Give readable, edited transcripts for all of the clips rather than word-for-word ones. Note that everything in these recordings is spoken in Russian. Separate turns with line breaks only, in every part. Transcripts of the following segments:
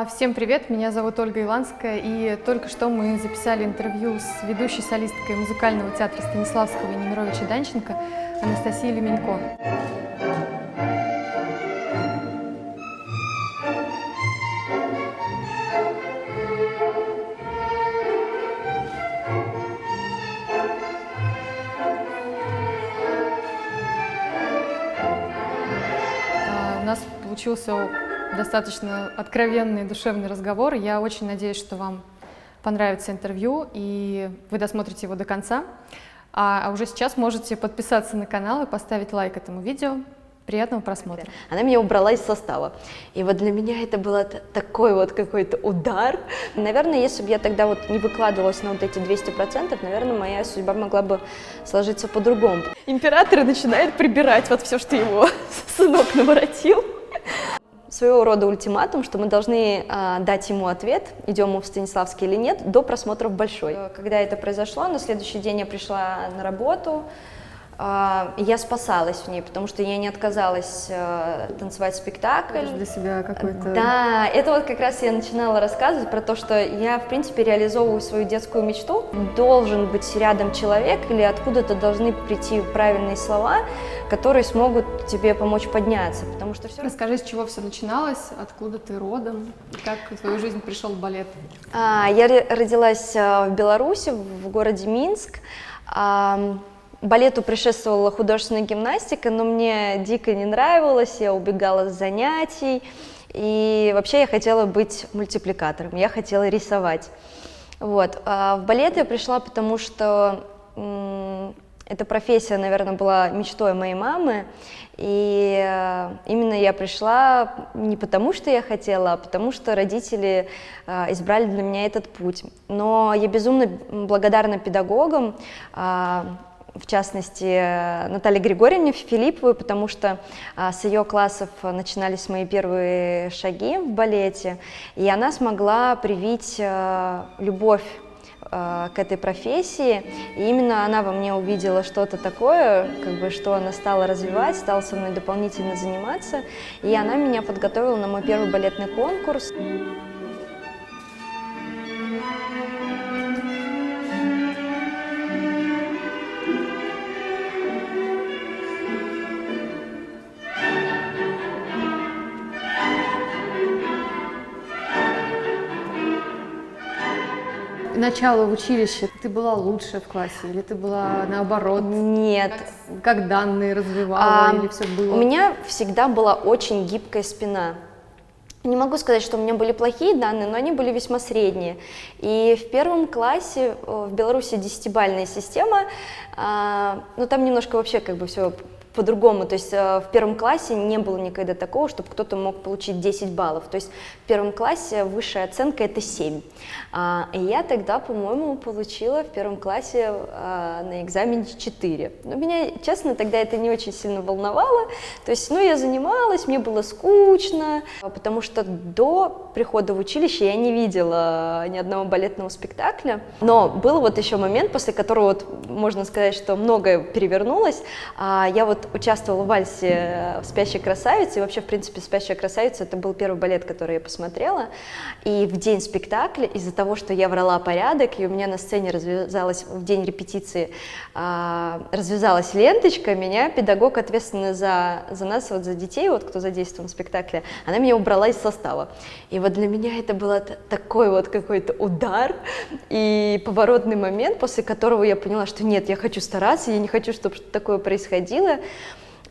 Всем привет, меня зовут Ольга Иланская, и только что мы записали интервью с ведущей солисткой музыкального театра Станиславского и Немировича Данченко Анастасией Леменько. У нас получился достаточно откровенный, душевный разговор. Я очень надеюсь, что вам понравится интервью, и вы досмотрите его до конца. А уже сейчас можете подписаться на канал и поставить лайк этому видео. Приятного просмотра.
Она меня убрала из состава. И вот для меня это был такой вот какой-то удар. Наверное, если бы я тогда вот не выкладывалась на вот эти 200%, наверное, моя судьба могла бы сложиться по-другому. Император начинает прибирать вот все, что его сынок наворотил. Своего рода ультиматум, что мы должны дать ему ответ, идем мы в Станиславский или нет, до просмотра в Большой. Когда это произошло, на следующий день я пришла на работу, я спасалась в ней, потому что я не отказалась танцевать спектакль.
Это для себя какой-то...
Да, это вот как раз я начинала рассказывать про то, что я, в принципе, реализовываю свою детскую мечту. Должен быть рядом человек или откуда-то должны прийти правильные слова, которые смогут тебе помочь подняться, потому что все...
Расскажи, с чего все начиналось, откуда ты родом, как в твою жизнь пришел балет?
Я родилась в Беларуси, в городе Минск. Балету предшествовала художественная гимнастика, но мне дико не нравилось, я убегала с занятий, и вообще я хотела быть мультипликатором, я хотела рисовать. Вот. В балет я пришла, потому что эта профессия, наверное, была мечтой моей мамы, и именно я пришла не потому, что я хотела, а потому что родители избрали для меня этот путь. Но я безумно благодарна педагогам, в частности, Наталье Григорьевне Филипповой, потому что с ее классов начинались мои первые шаги в балете, и она смогла привить любовь к этой профессии, и именно она во мне увидела что-то такое, как бы, что она стала развивать, стала со мной дополнительно заниматься, и она меня подготовила на мой первый балетный конкурс.
Начало в училище, ты была лучше в классе или ты была наоборот?
Нет.
Как данные развивала или все было?
У меня всегда была очень гибкая спина. Не могу сказать, что у меня были плохие данные, но они были весьма средние. И в первом классе в Беларуси 10-бальная система, но там немножко вообще как бы все по-другому, то есть в первом классе не было никогда такого, чтобы кто-то мог получить 10 баллов, то есть в первом классе высшая оценка это 7, и я тогда, по-моему, получила в первом классе на экзамене 4, но меня, честно, тогда это не очень сильно волновало, то есть, я занималась, мне было скучно, потому что до прихода в училище я не видела ни одного балетного спектакля, но был вот еще момент, после которого, вот, можно сказать, что многое перевернулось, я вот участвовала в вальсе в «Спящей красавице», и вообще, в принципе, «Спящая красавица» — это был первый балет, который я посмотрела, и в день спектакля, из-за того, что я врала порядок, и у меня на сцене развязалась, в день репетиции, развязалась ленточка, меня педагог, ответственный за нас, вот за детей, вот кто задействован в спектакле, она меня убрала из состава, и вот для меня это был такой вот какой-то удар и поворотный момент, после которого я поняла, что нет, я хочу стараться, я не хочу, чтобы что-то такое происходило.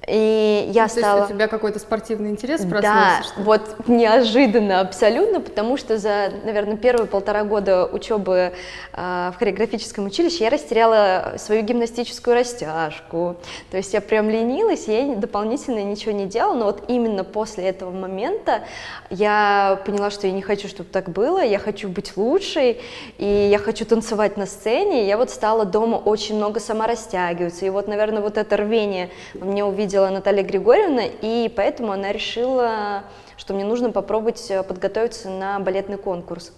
И я стала...
То есть у тебя какой-то спортивный интерес проснулся?
Да, вот неожиданно абсолютно, потому что за, наверное, первые 1,5 года учебы в хореографическом училище я растеряла свою гимнастическую растяжку, то есть я прям ленилась, я дополнительно ничего не делала, но вот именно после этого момента я поняла, что я не хочу, чтобы так было, я хочу быть лучшей, и я хочу танцевать на сцене, и я вот стала дома очень много сама растягиваться, и вот, наверное, вот это рвение мне увидела Наталья Григорьевна, и поэтому она решила, что мне нужно попробовать подготовиться на балетный конкурс.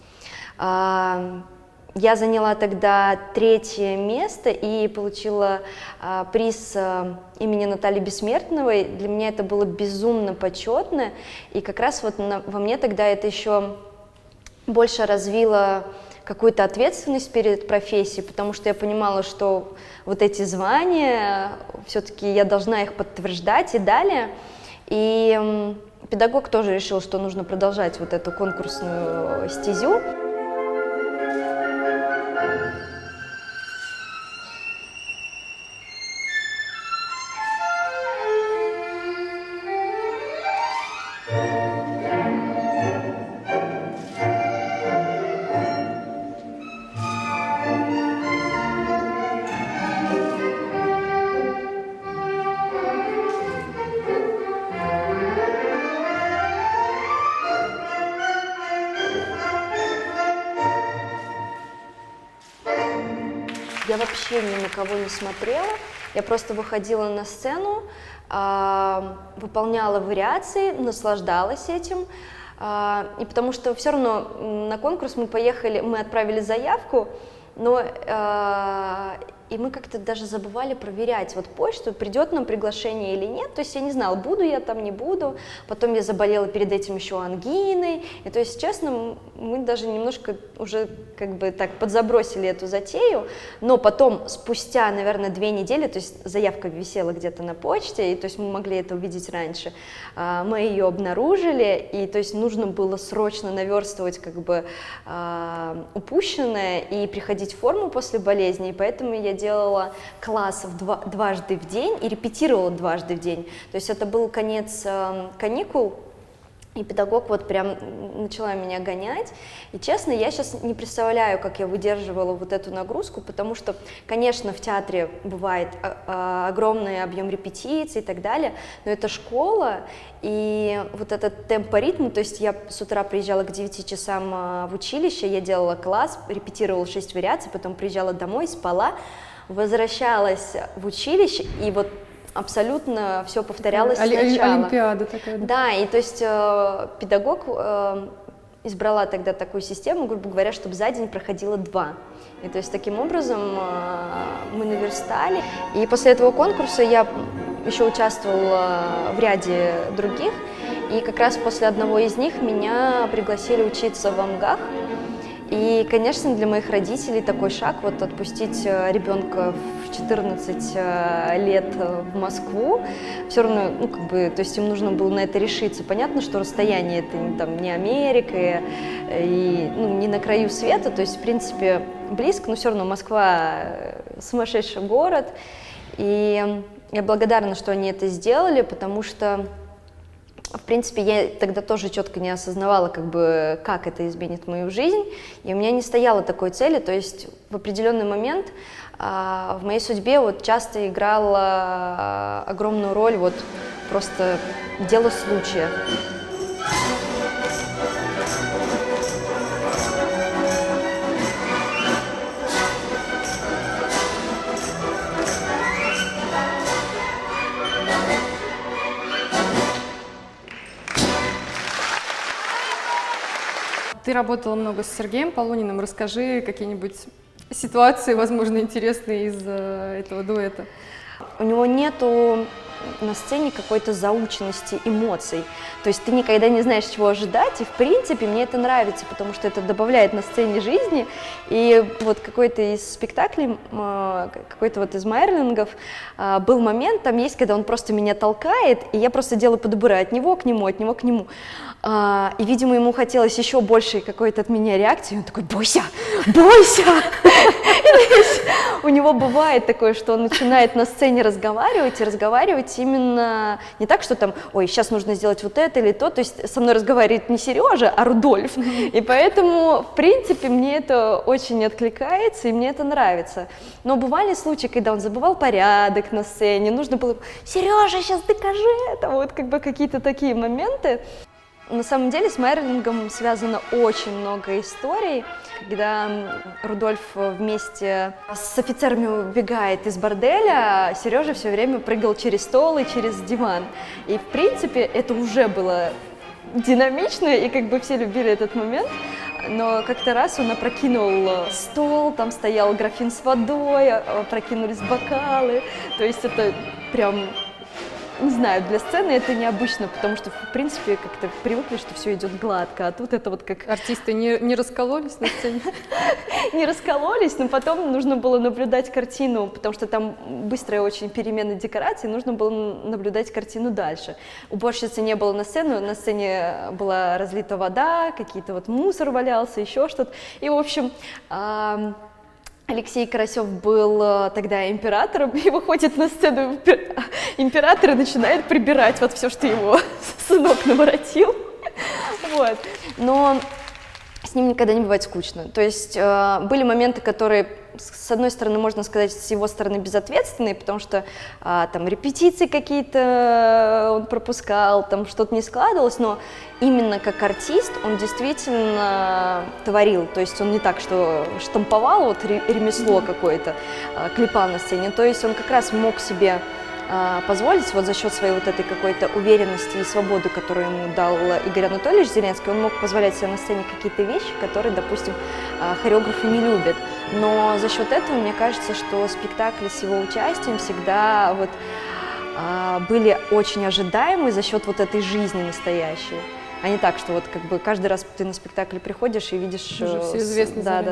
Я заняла тогда 3-е место и получила приз имени Натальи Бессмертновой. Для меня это было безумно почетно, и как раз вот во мне тогда это еще больше развила какую-то ответственность перед профессией, потому что я понимала, что вот эти звания, все-таки я должна их подтверждать и далее. И педагог тоже решил, что нужно продолжать вот эту конкурсную стезю. Я вообще ни на кого не смотрела, я просто выходила на сцену, выполняла вариации, наслаждалась этим. И потому что все равно на конкурс мы поехали, мы отправили заявку, но и мы как-то даже забывали проверять вот почту, придет нам приглашение или нет, то есть я не знала, буду я там, не буду, потом я заболела перед этим еще ангиной, и то есть, честно, мы даже немножко уже как бы так подзабросили эту затею, но потом, спустя, наверное, 2 недели, то есть заявка висела где-то на почте, и то есть мы могли это увидеть раньше, мы ее обнаружили, и то есть нужно было срочно наверстывать как бы упущенное и приходить в форму после болезни, и поэтому я делала классов дважды в день и репетировала дважды в день. То есть это был конец каникул, и педагог вот прям начала меня гонять. И честно, я сейчас не представляю, как я выдерживала вот эту нагрузку, потому что, конечно, в театре бывает огромный объем репетиций и так далее, но это школа, и вот этот темпоритм, то есть я с утра приезжала к 9 часам в училище, я делала класс, репетировала 6 вариаций, потом приезжала домой, спала, возвращалась в училище, и вот абсолютно все повторялось сначала.
Олимпиада такая.
Да, и то есть педагог избрала тогда такую систему, грубо говоря, чтобы за день проходило 2. И то есть таким образом мы наверстали. И после этого конкурса я еще участвовала в ряде других, и как раз после одного из них меня пригласили учиться в АМГАХ. И, конечно, для моих родителей такой шаг, вот отпустить ребенка в 14 лет в Москву, все равно, ну, как бы, то есть им нужно было на это решиться. Понятно, что расстояние это там, не Америка и ну, не на краю света, то есть, в принципе, близко, но все равно Москва сумасшедший город. И я благодарна, что они это сделали, потому что в принципе, я тогда тоже четко не осознавала, как бы, как это изменит мою жизнь, и у меня не стояло такой цели, то есть в определенный момент в моей судьбе вот часто играла огромную роль вот просто дело случая.
Ты работала много с Сергеем Полуниным. Расскажи какие-нибудь ситуации, возможно, интересные из этого дуэта.
У него нету на сцене какой-то заученности эмоций. То есть ты никогда не знаешь, чего ожидать, и в принципе мне это нравится, потому что это добавляет на сцене жизни. И вот какой-то из спектаклей, какой-то вот из Майерлингов был момент, там есть, когда он просто меня толкает, и я просто делаю подборы от него к нему, от него к нему. И, видимо, ему хотелось еще большей какой-то от меня реакции, он такой: бойся, бойся! У него бывает такое, что он начинает на сцене разговаривать, и разговаривать именно не так, что там, ой, сейчас нужно сделать вот это или то, то есть со мной разговаривает не Сережа, а Рудольф, и поэтому, в принципе, мне это очень откликается, и мне это нравится. Но бывали случаи, когда он забывал порядок на сцене, нужно было: Сережа, сейчас докажи это, вот как бы какие-то такие моменты. На самом деле с Майерлингом связано очень много историй, когда Рудольф вместе с офицерами убегает из борделя, Сережа все время прыгал через стол и через диван. И в принципе это уже было динамично, и как бы все любили этот момент. Но как-то раз он опрокинул стол, там стоял графин с водой, опрокинулись бокалы, то есть это прям не знаю, для сцены это необычно, потому что, в принципе, как-то привыкли, что все идет гладко, а тут это вот как...
Артисты не раскололись на сцене?
Не раскололись, но потом нужно было наблюдать картину, потому что там быстрая очень перемена декораций, нужно было наблюдать картину дальше. Уборщицы не было на сцене была разлита вода, какие-то вот мусор валялся, еще что-то. И, в общем, Алексей Карасев был тогда императором, и выходит на сцену император и начинает прибирать вот все, что его сынок наворотил. Вот. Но с ним никогда не бывает скучно. То есть были моменты, которые, с одной стороны, можно сказать, с его стороны безответственные, потому что там репетиции какие-то он пропускал, там что-то не складывалось, но именно как артист он действительно творил. То есть он не так, что штамповал вот ремесло какое-то, клепал на сцене. То есть он как раз мог себе позволить вот за счет своей вот этой какой-то уверенности и свободы, которую ему дал Игорь Анатольевич Зеленский, он мог позволять себе на сцене какие-то вещи, которые, допустим, хореографы не любят. Но за счет этого, мне кажется, что спектакли с его участием всегда вот были очень ожидаемы за счет вот этой жизни настоящей. А не так, что вот как бы каждый раз ты на спектакль приходишь и видишь...
Уже все известно.
Да.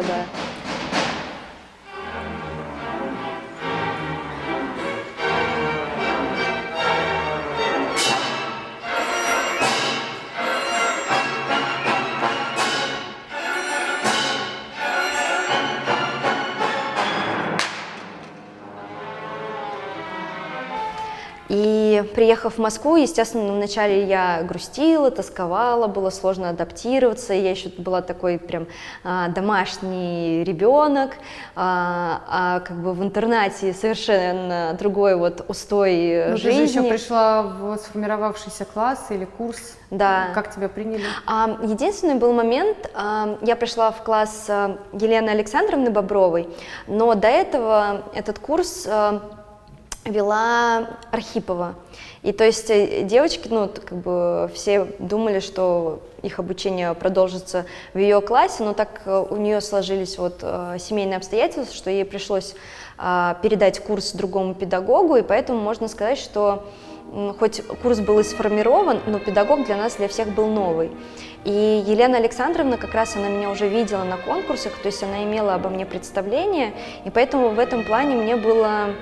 И приехав в Москву, естественно, вначале я грустила, тосковала, было сложно адаптироваться, я еще была такой прям домашний ребенок, как бы в интернате совершенно другой вот устой жизни.
Ты же еще пришла в сформировавшийся класс или курс,
да.
Как тебя приняли?
Единственный был момент, я пришла в класс Елены Александровны Бобровой, но до этого этот курс вела Архипова. И то есть девочки, ну, как бы все думали, что их обучение продолжится в ее классе, но так у нее сложились вот семейные обстоятельства, что ей пришлось передать курс другому педагогу, и поэтому можно сказать, что хоть курс был и сформирован, но педагог для нас, для всех был новый. И Елена Александровна, как раз она меня уже видела на конкурсах, то есть она имела обо мне представление, и поэтому в этом плане мне было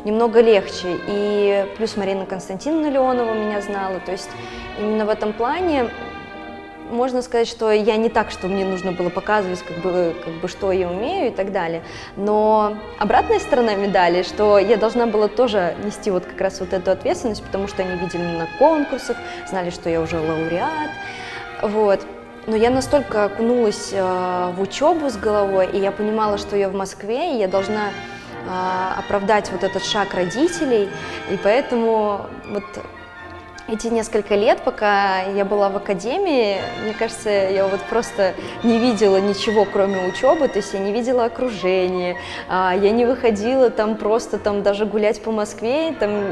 немного легче. И плюс Марина Константиновна Леонова меня знала, то есть именно в этом плане можно сказать, что я не так, что мне нужно было показывать, как бы что я умею и так далее. Но обратная сторона медали, что я должна была тоже нести вот как раз вот эту ответственность, потому что они видели меня на конкурсах, знали, что я уже лауреат, вот. Но я настолько окунулась в учебу с головой, и я понимала, что я в Москве, и я должна оправдать вот этот шаг родителей, и поэтому вот эти несколько лет, пока я была в академии, мне кажется, я вот просто не видела ничего, кроме учебы, то есть я не видела окружения, я не выходила там просто там даже гулять по Москве, там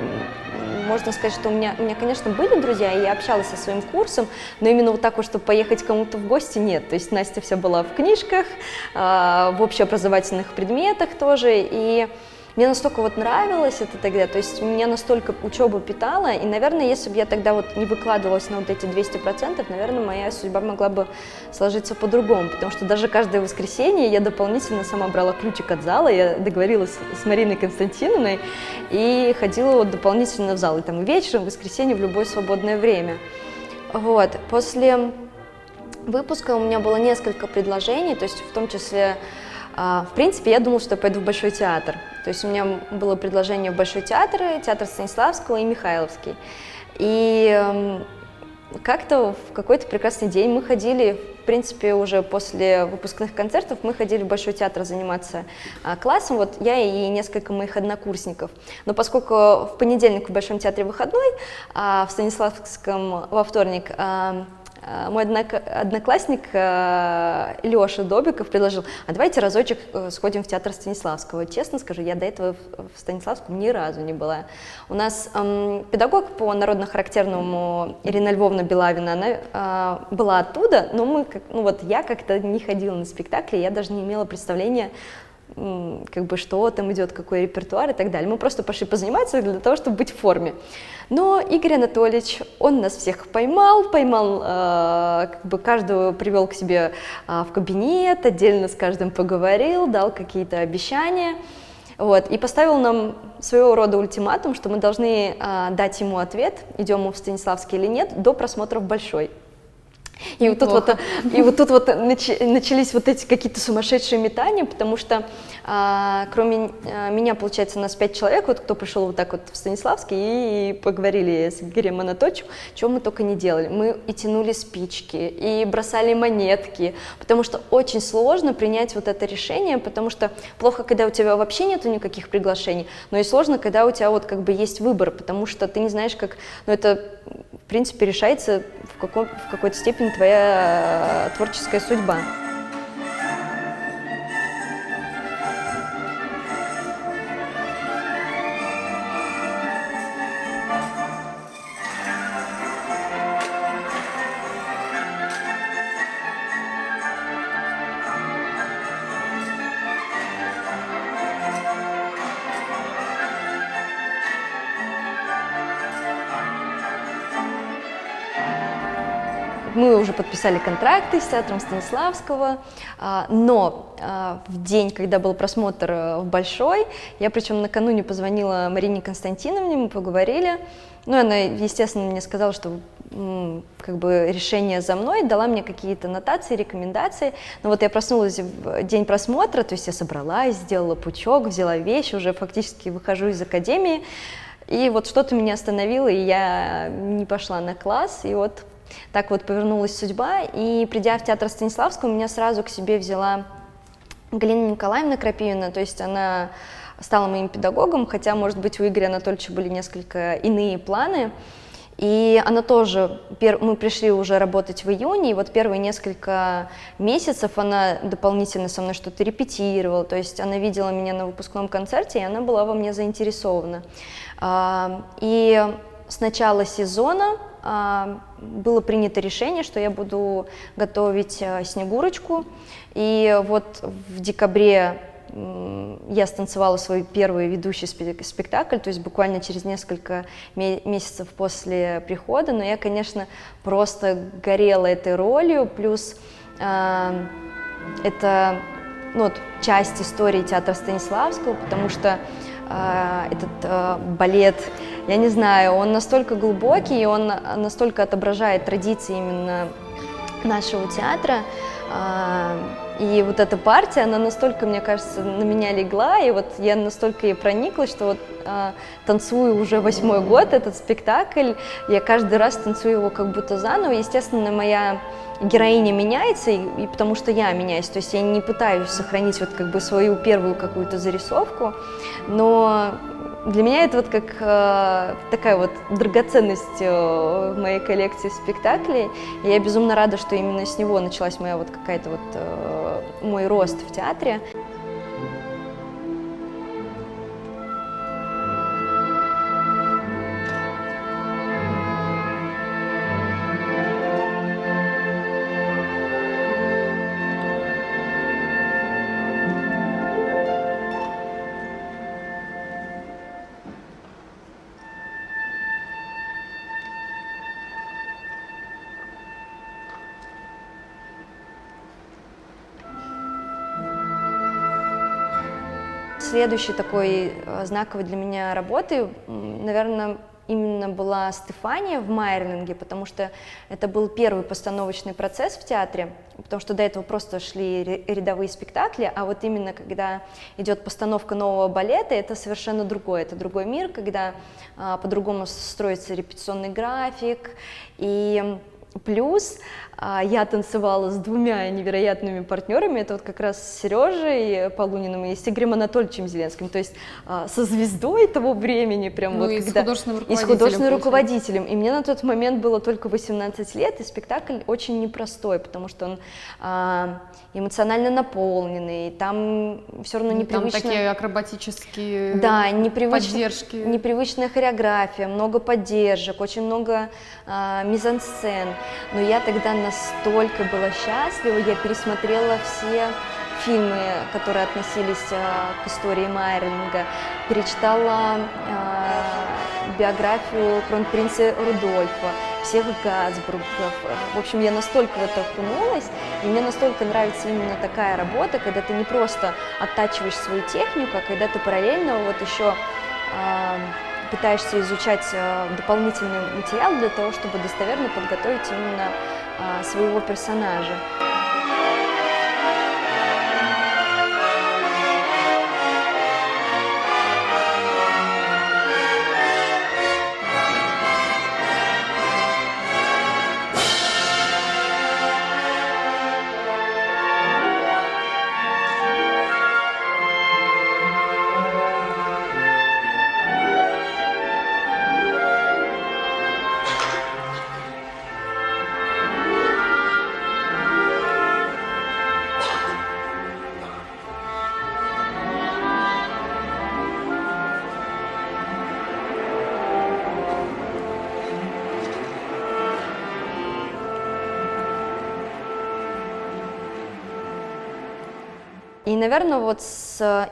можно сказать, что у меня, конечно, были друзья, и я общалась со своим курсом, но именно вот так вот, чтобы поехать к кому-то в гости, нет. То есть Настя вся была в книжках, в общеобразовательных предметах тоже, и мне настолько вот нравилось это тогда, то есть меня настолько учеба питала, и, наверное, если бы я тогда вот не выкладывалась на вот эти 200%, наверное, моя судьба могла бы сложиться по-другому, потому что даже каждое воскресенье я дополнительно сама брала ключик от зала, я договорилась с Мариной Константиновной и ходила вот дополнительно в зал, и там вечером, в воскресенье, в любое свободное время. Вот, после выпуска у меня было несколько предложений, то есть в том числе, в принципе, я думала, что я пойду в Большой театр. То есть у меня было предложение в Большой театр, театр Станиславского и Михайловский. И как-то в какой-то прекрасный день мы ходили, в принципе, уже после выпускных концертов, мы ходили в Большой театр заниматься классом, вот я и несколько моих однокурсников. Но поскольку в понедельник в Большом театре выходной, а в Станиславском во вторник, мой одноклассник Леша Добиков предложил: а давайте разочек сходим в театр Станиславского. Честно скажу, я до этого в Станиславском ни разу не была. У нас педагог по народно-характерному Ирина Львовна Белавина, она была оттуда, но я как-то не ходила на спектакли, я даже не имела представления, как бы что там идет, какой репертуар и так далее. Мы просто пошли позаниматься для того, чтобы быть в форме. Но Игорь Анатольевич, он нас всех поймал, как бы каждого привел к себе в кабинет, отдельно с каждым поговорил, дал какие-то обещания. Вот, и поставил нам своего рода ультиматум, что мы должны дать ему ответ, идем мы в Станиславский или нет, до просмотра в Большой. И вот тут вот начались вот эти какие-то сумасшедшие метания, потому что кроме меня, получается, нас 5 человек, вот кто пришел вот так вот в Станиславский, и поговорили с Игорем Анатольевичем, чего мы только не делали. Мы и тянули спички, и бросали монетки, потому что очень сложно принять вот это решение, потому что плохо, когда у тебя вообще нету никаких приглашений, но и сложно, когда у тебя вот как бы есть выбор, потому что ты не знаешь, как, ну это в принципе решается в какой-то степени твоя творческая судьба. Мы уже подписали контракты с театром Станиславского, но в день, когда был просмотр в Большой, я причем накануне позвонила Марине Константиновне, мы поговорили, ну, она, естественно, мне сказала, что как бы решение за мной, дала мне какие-то нотации, рекомендации, но вот я проснулась в день просмотра, то есть я собралась, сделала пучок, взяла вещи, уже фактически выхожу из академии, и вот что-то меня остановило, и я не пошла на класс, и вот так вот повернулась судьба, и придя в театр Станиславского, меня сразу к себе взяла Галина Николаевна Крапивина, то есть она стала моим педагогом, хотя, может быть, у Игоря Анатольевича были несколько иные планы, и она тоже, мы пришли уже работать в июне, и вот первые несколько месяцев она дополнительно со мной что-то репетировала, то есть она видела меня на выпускном концерте, и она была во мне заинтересована. И с начала сезона было принято решение, что я буду готовить «Снегурочку», и вот в декабре я станцевала свой первый ведущий спектакль, то есть буквально через несколько месяцев после прихода, но я, конечно, просто горела этой ролью, плюс это вот, часть истории театра Станиславского, потому что этот балет, я не знаю, он настолько глубокий, и он настолько отображает традиции именно нашего театра, и вот эта партия, она настолько, мне кажется, на меня легла, и вот я настолько ей прониклась, что вот танцую уже 8-й год этот спектакль, я каждый раз танцую его как будто заново, естественно, моя героиня меняется, и потому что я меняюсь, то есть я не пытаюсь сохранить вот как бы свою первую какую-то зарисовку, но для меня это вот как такая вот драгоценность в моей коллекции спектаклей, и я безумно рада, что именно с него началась моя вот какая-то вот мой рост в театре. Следующей такой знаковой для меня работой, наверное, именно была «Стефания» в Майерлинге, потому что это был первый постановочный процесс в театре, потому что до этого просто шли рядовые спектакли, а вот именно когда идет постановка нового балета, это совершенно другое, это другой мир, когда по-другому строится репетиционный график, и плюс я танцевала с 2 невероятными партнерами, это вот как раз с Сережей Полуниным и с Игорем Анатольевичем Зеленским, то есть со звездой того времени, прям
ну,
вот
и
когда...
И с художественным
руководителем. И мне на тот момент было только 18 лет, и спектакль очень непростой, потому что он эмоционально наполненный, там все равно непривычно...
Там такие акробатические
поддержки. Непривычная хореография, много поддержек, очень много мизансцен. Но я тогда настолько была счастлива, я пересмотрела все фильмы, которые относились к истории Майринга, перечитала биографию кронпринца Рудольфа, всех Габсбургов. В общем, я настолько в это окунулась, и мне настолько нравится именно такая работа, когда ты не просто оттачиваешь свою технику, а когда ты параллельно вот еще пытаешься изучать дополнительный материал для того, чтобы достоверно подготовить именно своего персонажа. И, наверное, вот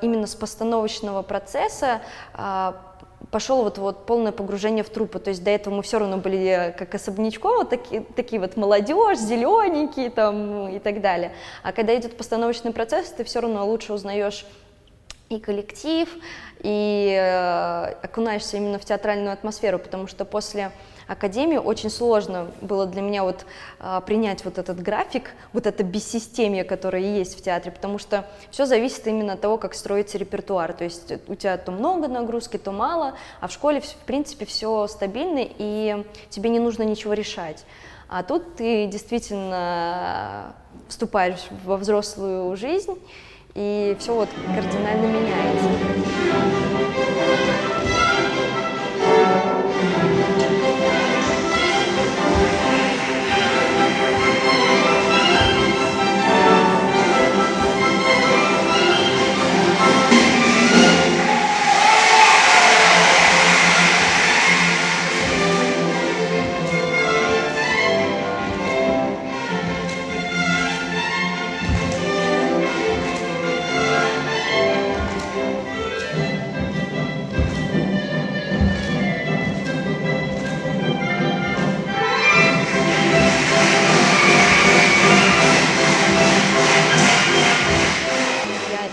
именно с постановочного процесса пошло вот полное погружение в труппу. То есть до этого мы все равно были как особнячком, вот такие вот молодежь, зелененькие там и так далее. А когда идет постановочный процесс, ты все равно лучше узнаешь и коллектив, и окунаешься именно в театральную атмосферу, потому что после академии очень сложно было для меня вот принять вот этот график, вот это бессистемье, которое есть в театре, потому что все зависит именно от того, как строится репертуар, то есть у тебя то много нагрузки, то мало, а в школе, в принципе, все стабильно, и тебе не нужно ничего решать. А тут ты действительно вступаешь во взрослую жизнь, и все вот кардинально меняется.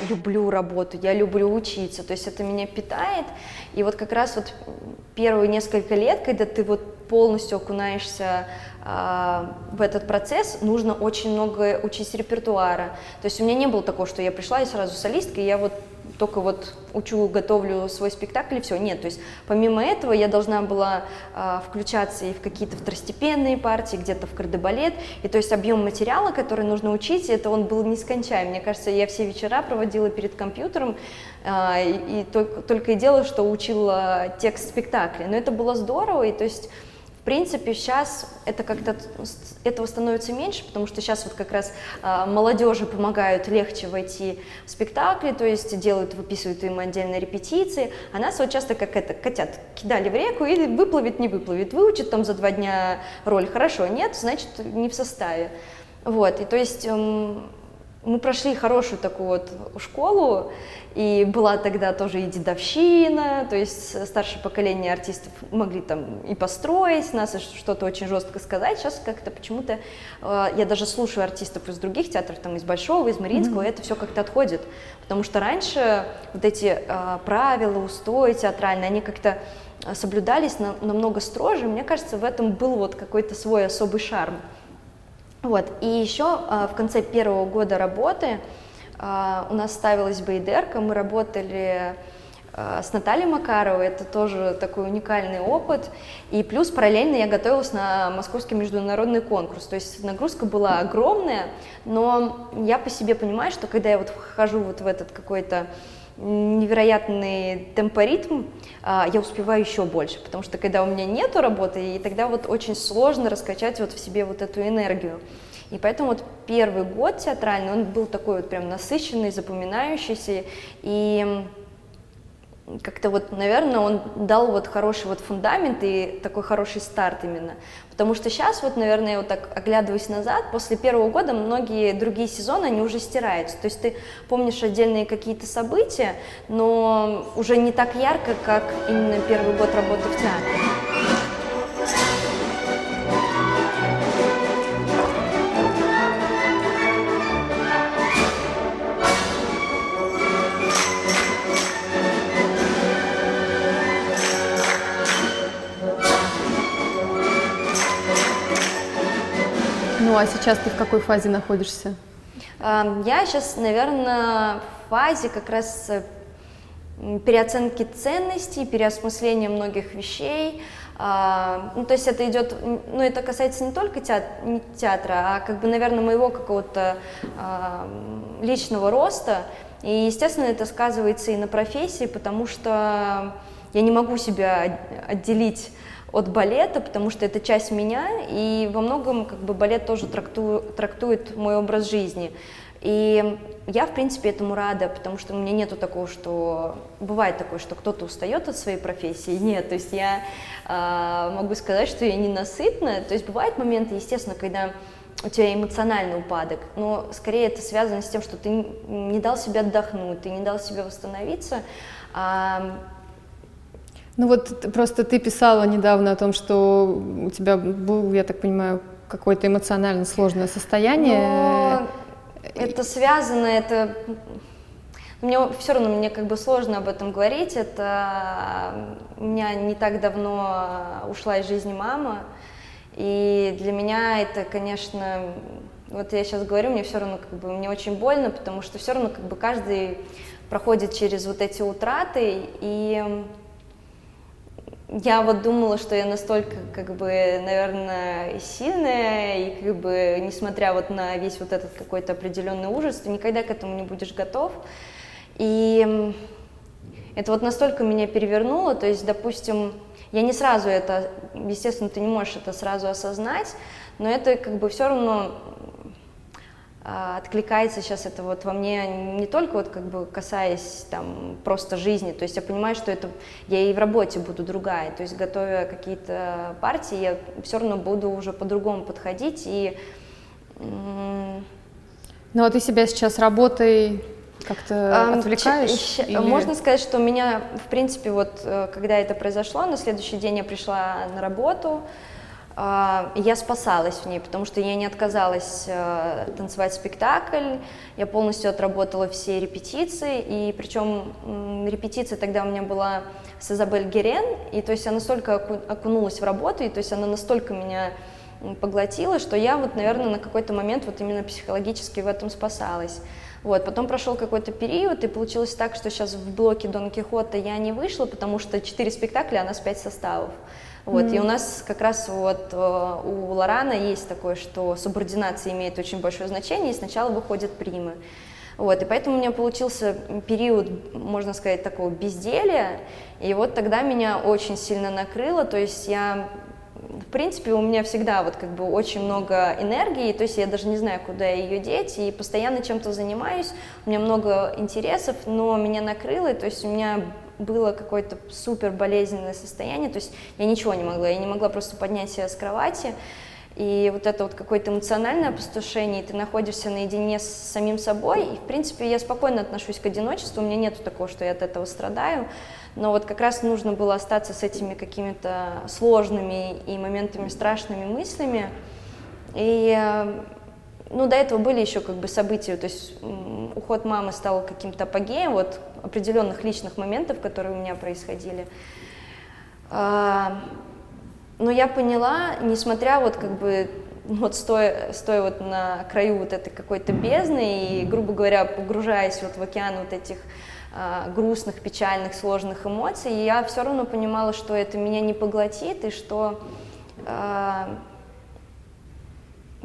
Люблю работу, я люблю учиться, то есть это меня питает, и вот как раз вот первые несколько лет, когда ты вот полностью окунаешься в этот процесс, нужно очень много учить репертуара, то есть у меня не было такого, что я пришла и сразу солистка, и я вот только вот учу, готовлю свой спектакль и все. Нет, то есть помимо этого я должна была включаться и в какие-то второстепенные партии, где-то в кардебалет, и то есть объем материала, который нужно учить, это он был нескончаем. Мне кажется, я все вечера проводила перед компьютером и только и делала, что учила текст спектакля. Но это было здорово, и то есть в принципе, сейчас это как-то этого становится меньше, потому что сейчас вот как раз молодежи помогают легче войти в спектакли, то есть выписывают им отдельные репетиции, а нас вот часто как котят кидали в реку и выплывет, не выплывет, выучит там за 2 дня роль, хорошо, нет, значит не в составе. Вот, и то есть мы прошли хорошую такую вот школу, и была тогда тоже и дедовщина, то есть старшее поколение артистов могли там и построить нас, и что-то очень жестко сказать. Сейчас как-то почему-то я даже слушаю артистов из других театров, там из Большого, из Мариинского, и это все как-то отходит, потому что раньше вот эти правила, устои театральные, они как-то соблюдались намного строже, мне кажется, в этом был вот какой-то свой особый шарм. Вот. И еще в конце первого года работы у нас ставилась Бейдерка, мы работали с Натальей Макаровой, это тоже такой уникальный опыт, и плюс параллельно я готовилась на Московский международный конкурс, то есть нагрузка была огромная, но я по себе понимаю, что когда я вот вхожу вот в этот какой-то невероятный темпоритм, я успеваю еще больше, потому что когда у меня нету работы, и тогда вот очень сложно раскачать вот в себе вот эту энергию. И поэтому вот первый год театральный, он был такой вот прям насыщенный, запоминающийся, и как-то вот, наверное, он дал вот хороший вот фундамент и такой хороший старт именно. Потому что сейчас вот, наверное, я вот так оглядываюсь назад, после первого года многие другие сезоны, они уже стираются. То есть ты помнишь отдельные какие-то события, но уже не так ярко, как именно первый год работы в театре.
Ну а сейчас ты в какой фазе находишься?
Я сейчас, наверное, в фазе как раз переоценки ценностей, переосмысления многих вещей. Ну, то есть это идет, ну, это касается не только театра, а как бы, наверное, моего какого-то личного роста. И, естественно, это сказывается и на профессии, потому что я не могу себя отделить от балета, потому что это часть меня, и во многом как бы балет тоже трактует мой образ жизни. И я, в принципе, этому рада, потому что у меня нету такого, что... Бывает такое, что кто-то устает от своей профессии. Нет, то есть я могу сказать, что я ненасытна. То есть бывают моменты, естественно, когда у тебя эмоциональный упадок, но скорее это связано с тем, что ты не дал себе отдохнуть, ты не дал себе восстановиться.
Ну вот просто ты писала недавно о том, что у тебя был, я так понимаю, какое-то эмоционально сложное состояние.
Но это связано, это... Мне все равно, мне как бы сложно об этом говорить. Это у меня не так давно ушла из жизни мама, и для меня это, конечно, вот я сейчас говорю, мне все равно как бы мне очень больно, потому что все равно как бы каждый проходит через вот эти утраты, и я вот думала, что я настолько, как бы, наверное, сильная, и как бы, несмотря вот на весь вот этот какой-то определенный ужас, ты никогда к этому не будешь готов. И это вот настолько меня перевернуло, то есть, допустим, я не сразу это, естественно, ты не можешь это сразу осознать, но это как бы все равно откликается сейчас это вот во мне не только вот как бы касаясь там просто жизни, то есть я понимаю, что это я и в работе буду другая, то есть готовя какие-то партии, я все равно буду уже по-другому подходить и...
Ну а ты себя сейчас работой как-то отвлекаешь? Или...
Можно сказать, что у меня, в принципе, вот когда это произошло, на следующий день я пришла на работу, я спасалась в ней, потому что я не отказалась танцевать спектакль, я полностью отработала все репетиции, и причем репетиция тогда у меня была с Изабель Герен, и то есть я настолько окунулась в работу, и то есть она настолько меня поглотила, что я вот, наверное, на какой-то момент вот именно психологически в этом спасалась. Вот, потом прошел какой-то период, и получилось так, что сейчас в блоке Дон Кихота я не вышла, потому что 4 спектакля, а у нас 5 составов. Вот, и у нас как раз вот у Лорана есть такое, что субординация имеет очень большое значение, и сначала выходят примы. Вот, и поэтому у меня получился период, можно сказать, такого безделия, и вот тогда меня очень сильно накрыло, то есть я, в принципе, у меня всегда вот как бы очень много энергии, то есть я даже не знаю, куда ее деть, и постоянно чем-то занимаюсь, у меня много интересов, но меня накрыло, то есть у меня было какое-то супер болезненное состояние, то есть я ничего не могла, я не могла просто поднять себя с кровати, и вот это вот какое-то эмоциональное опустошение, и ты находишься наедине с самим собой, и в принципе я спокойно отношусь к одиночеству, у меня нету такого, что я от этого страдаю, но вот как раз нужно было остаться с этими какими-то сложными и моментами страшными мыслями, и ну, до этого были еще как бы события, то есть уход мамы стал каким-то апогеем вот определенных личных моментов, которые у меня происходили. Но я поняла, несмотря вот как бы, вот стоя вот на краю вот этой какой-то бездны и, грубо говоря, погружаясь вот в океан вот этих грустных, печальных, сложных эмоций, я все равно понимала, что это меня не поглотит и что...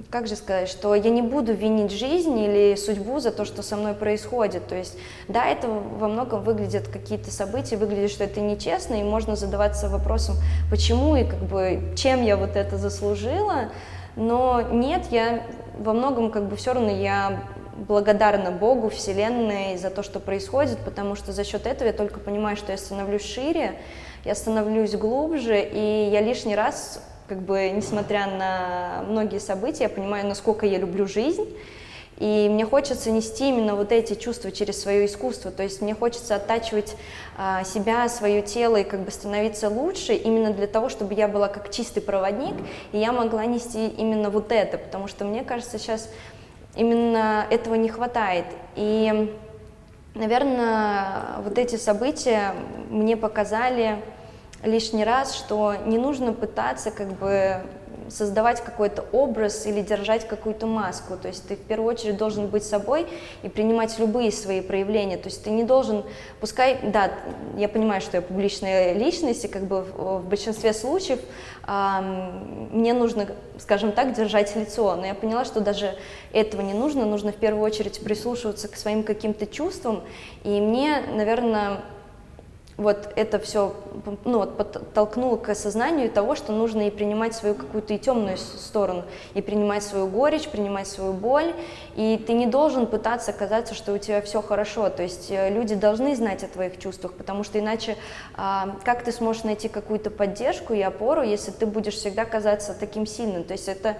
Как же сказать, что я не буду винить жизнь или судьбу за то, что со мной происходит. То есть, да, это во многом выглядят какие-то события, выглядит, что это нечестно, и можно задаваться вопросом, почему и как бы чем я вот это заслужила. Но нет, я во многом как бы все равно я благодарна Богу, Вселенной за то, что происходит, потому что за счет этого я только понимаю, что я становлюсь шире, я становлюсь глубже, и я лишний раз, как бы, несмотря на многие события, я понимаю, насколько я люблю жизнь. И мне хочется нести именно вот эти чувства через свое искусство, то есть мне хочется оттачивать себя, свое тело и как бы становиться лучше именно для того, чтобы я была как чистый проводник, и я могла нести именно вот это, потому что мне кажется, сейчас именно этого не хватает. И, наверное, вот эти события мне показали лишний раз, что не нужно пытаться как бы создавать какой-то образ или держать какую-то маску, то есть ты в первую очередь должен быть собой и принимать любые свои проявления, то есть ты не должен, пускай, да, я понимаю, что я публичная личность, и как бы в большинстве случаев мне нужно, скажем так, держать лицо, но я поняла, что даже этого не нужно, нужно в первую очередь прислушиваться к своим каким-то чувствам, и мне, наверное, вот это все, ну, вот, подтолкнуло к осознанию того, что нужно и принимать свою какую-то и темную сторону, и принимать свою горечь, принимать свою боль, и ты не должен пытаться казаться, что у тебя все хорошо, то есть люди должны знать о твоих чувствах, потому что иначе как ты сможешь найти какую-то поддержку и опору, если ты будешь всегда казаться таким сильным, то есть это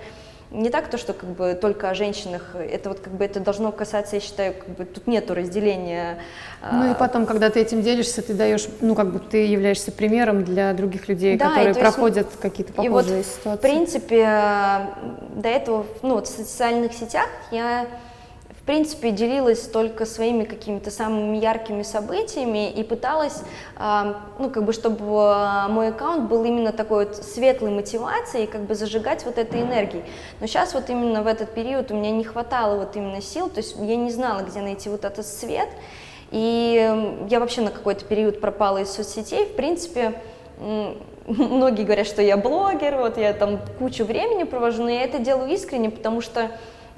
не так то, что как бы только о женщинах, это вот как бы это должно касаться, я считаю, как бы тут нету разделения.
Ну и потом, когда ты этим делишься, ты даешь, ну как бы ты являешься примером для других людей,
да,
которые проходят какие-то похожие
и вот,
ситуации.
В принципе, до этого, ну вот в социальных сетях я в принципе делилась только своими какими-то самыми яркими событиями и пыталась, ну как бы, чтобы мой аккаунт был именно такой вот светлой мотивацией, как бы зажигать вот этой энергией. Но сейчас вот именно в этот период у меня не хватало вот именно сил, то есть я не знала, где найти вот этот свет, и я вообще на какой-то период пропала из соцсетей, в принципе. Многие говорят, что я блогер, вот я там кучу времени провожу, но я это делаю искренне, потому что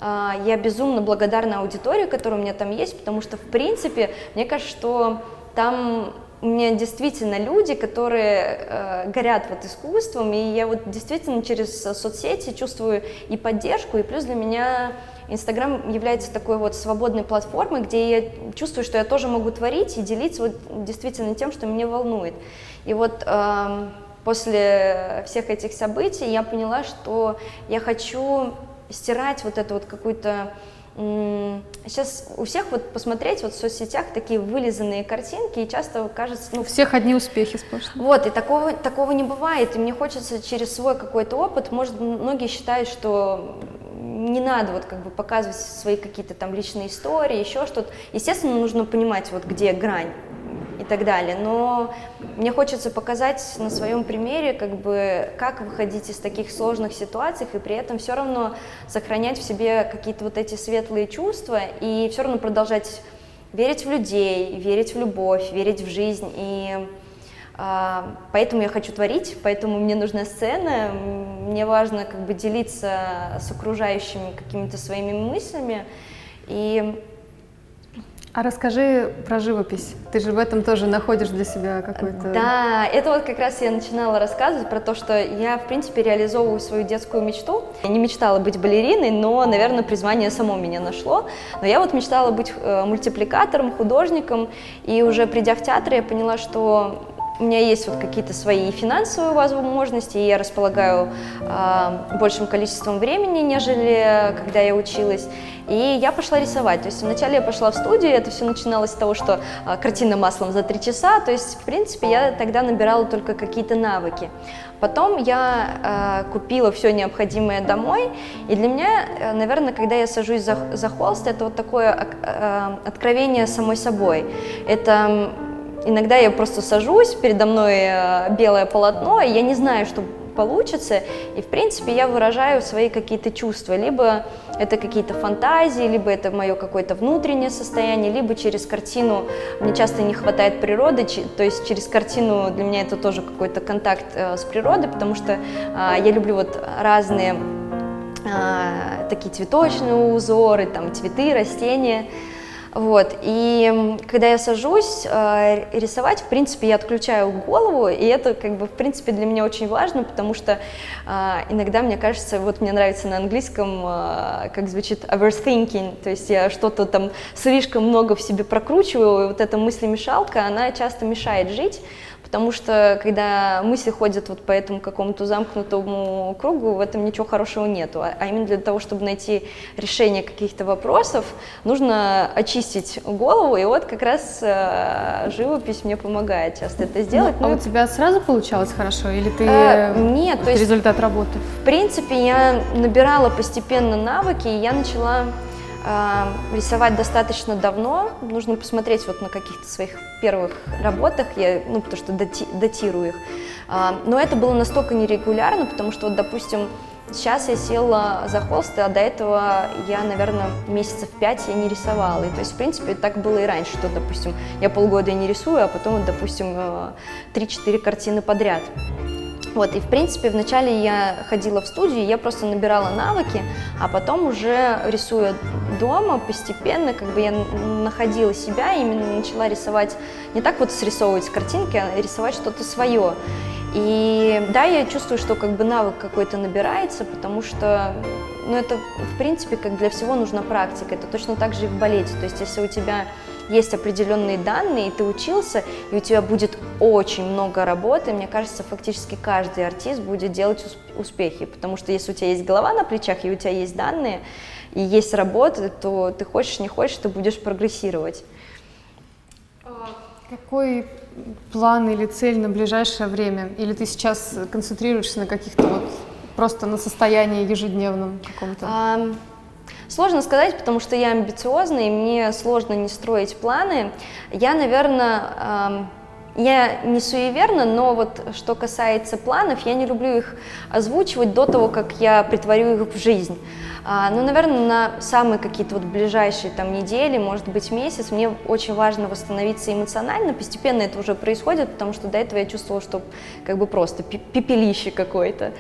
я безумно благодарна аудитории, которая у меня там есть, потому что, в принципе, мне кажется, что там у меня действительно люди, которые горят вот искусством, и я вот действительно через соцсети чувствую и поддержку, и плюс для меня Инстаграм является такой вот свободной платформой, где я чувствую, что я тоже могу творить и делиться вот действительно тем, что меня волнует. И вот после всех этих событий я поняла, что я хочу стирать вот эту вот какую-то... Сейчас у всех вот посмотреть вот в соцсетях такие вылизанные картинки, и часто кажется... Ну,
у всех одни успехи сплошные.
Вот, и такого не бывает, и мне хочется через свой какой-то опыт, может, многие считают, что не надо вот как бы показывать свои какие-то там личные истории, еще что-то. Естественно, нужно понимать, вот где грань и так далее, но мне хочется показать на своем примере, как бы, как выходить из таких сложных ситуаций и при этом все равно сохранять в себе какие-то вот эти светлые чувства и все равно продолжать верить в людей, верить в любовь, верить в жизнь, и поэтому я хочу творить, поэтому мне нужна сцена, мне важно как бы делиться с окружающими какими-то своими мыслями.
А расскажи про живопись. Ты же в этом тоже находишь для себя какой-то...
Да, это вот как раз я начинала рассказывать про то, что я, в принципе, реализовываю свою детскую мечту. Я не мечтала быть балериной, но, наверное, призвание само меня нашло. Но я вот мечтала быть мультипликатором, художником, и уже придя в театр, я поняла, что у меня есть вот какие-то свои финансовые возможности, и я располагаю большим количеством времени, нежели когда я училась. И я пошла рисовать. То есть вначале я пошла в студию, это все начиналось с того, что картина маслом за 3 часа. То есть, в принципе, я тогда набирала только какие-то навыки. Потом я купила все необходимое домой. И для меня, наверное, когда я сажусь за холст, это вот такое откровение самой собой. Это иногда я просто сажусь, передо мной белое полотно, и я не знаю, что получится, и, в принципе, я выражаю свои какие-то чувства, либо это какие-то фантазии, либо это мое какое-то внутреннее состояние, либо через картину, мне часто не хватает природы, то есть через картину для меня это тоже какой-то контакт с природой, потому что я люблю вот разные такие цветочные узоры, там, цветы, растения. Вот. И когда я сажусь рисовать, в принципе, я отключаю голову, и это, как бы, в принципе, для меня очень важно, потому что иногда мне кажется, вот мне нравится на английском, как звучит overthinking, то есть я что-то там слишком много в себе прокручиваю, и вот эта мыслемешалка, она часто мешает жить. Потому что, когда мысли ходят вот по этому какому-то замкнутому кругу, в этом ничего хорошего нету. А именно для того, чтобы найти решение каких-то вопросов, нужно очистить голову, и вот как раз живопись мне помогает часто это сделать.
А у тебя сразу получалось хорошо, или ты
нет, то есть,
результат работы?
В принципе, я набирала постепенно навыки, и я начала рисовать достаточно давно. Нужно посмотреть вот на каких-то своих первых работах, потому что датирую их. Но это было настолько нерегулярно, потому что, вот, допустим, сейчас я села за холст, а до этого я, наверное, месяцев 5 я не рисовала. И, то есть, в принципе, так было и раньше, что, допустим, я полгода не рисую, а потом, вот, допустим, 3-4 картины подряд. Вот, и, в принципе, вначале я ходила в студию, я просто набирала навыки, а потом уже, рисуя дома, постепенно, как бы я находила себя, именно начала рисовать, не так вот срисовывать картинки, а рисовать что-то свое. И да, я чувствую, что как бы навык какой-то набирается, потому что, это, в принципе, как для всего нужна практика, это точно так же и в балете, то есть если у тебя есть определенные данные, и ты учился, и у тебя будет очень много работы, мне кажется, фактически каждый артист будет делать успехи, потому что если у тебя есть голова на плечах, и у тебя есть данные, и есть работа, то ты хочешь, не хочешь, ты будешь прогрессировать.
Какой план или цель на ближайшее время? Или ты сейчас концентрируешься на каких-то вот просто на состоянии ежедневном каком-то?
Сложно сказать, потому что я амбициозна, и мне сложно не строить планы. Я, наверное, я не суеверна, но вот что касается планов, я не люблю их озвучивать до того, как я притворю их в жизнь. Наверное, на самые какие-то вот ближайшие там недели, может быть, месяц, мне очень важно восстановиться эмоционально. Постепенно это уже происходит, потому что до этого я чувствовала, что как бы просто пепелище какое-то.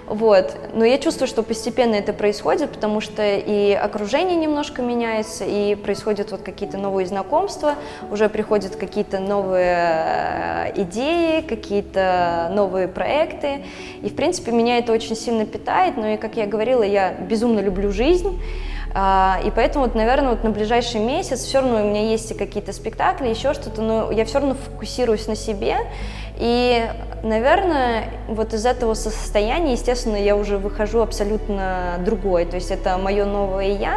Вот. Но я чувствую, что постепенно это происходит, потому что и окружение немножко меняется, и происходят вот какие-то новые знакомства, уже приходят какие-то новые идеи, какие-то новые проекты. И, в принципе, меня это очень сильно питает, но и, как я говорила, я безумно люблю жизнь. И поэтому, вот, наверное, вот на ближайший месяц все равно у меня есть и какие-то спектакли, еще что-то, но я все равно фокусируюсь на себе. И, наверное, вот из этого состояния, естественно, я уже выхожу абсолютно другой, то есть это мое новое я,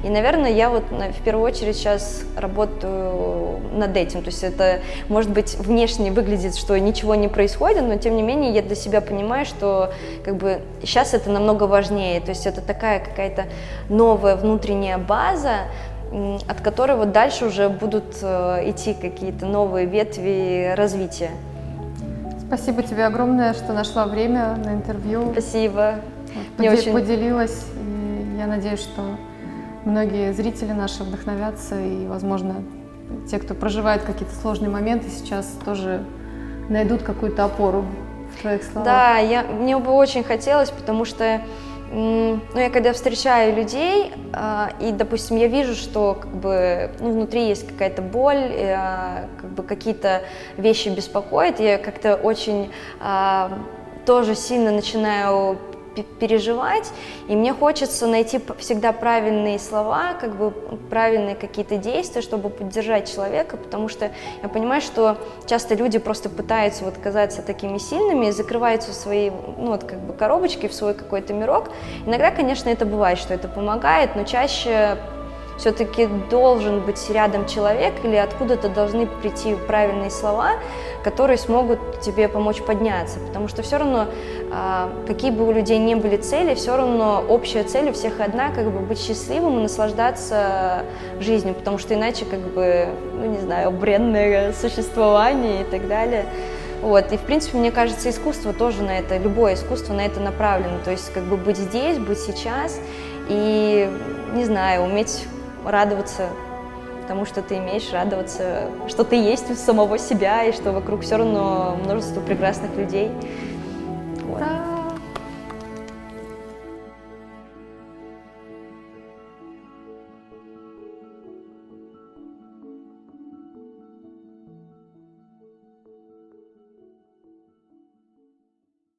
и, наверное, я вот в первую очередь сейчас работаю над этим, то есть это, может быть, внешне выглядит, что ничего не происходит, но, тем не менее, я для себя понимаю, что как бы сейчас это намного важнее, то есть это такая какая-то новая внутренняя база, от которой вот дальше уже будут идти какие-то новые ветви развития.
Спасибо тебе огромное, что нашла время на интервью.
Спасибо.
Поделилась. И я надеюсь, что многие зрители наши вдохновятся, и, возможно, те, кто проживает какие-то сложные моменты, сейчас тоже найдут какую-то опору в твоих словах.
Да, мне бы очень хотелось, потому что я когда встречаю людей, и, допустим, я вижу, что как бы, внутри есть какая-то боль, как бы какие-то вещи беспокоят, я как-то очень тоже сильно начинаю переживать, и мне хочется найти всегда правильные слова, как бы правильные какие-то действия, чтобы поддержать человека, потому что я понимаю, что часто люди просто пытаются вот казаться такими сильными и закрываются в своей, как бы коробочке, в свой какой-то мирок. Иногда, конечно, это бывает, что это помогает, но чаще все-таки должен быть рядом человек или откуда-то должны прийти правильные слова, которые смогут тебе помочь подняться, потому что все равно, какие бы у людей ни были цели, все равно общая цель у всех одна, как бы быть счастливым и наслаждаться жизнью, потому что иначе, как бы, бренное существование и так далее. Вот. И, в принципе, мне кажется, искусство тоже на это, любое искусство на это направлено, то есть, как бы быть здесь, быть сейчас и, уметь радоваться тому, что ты имеешь, радоваться, что ты есть у самого себя, и что вокруг все равно множество прекрасных людей. Вот.
Да.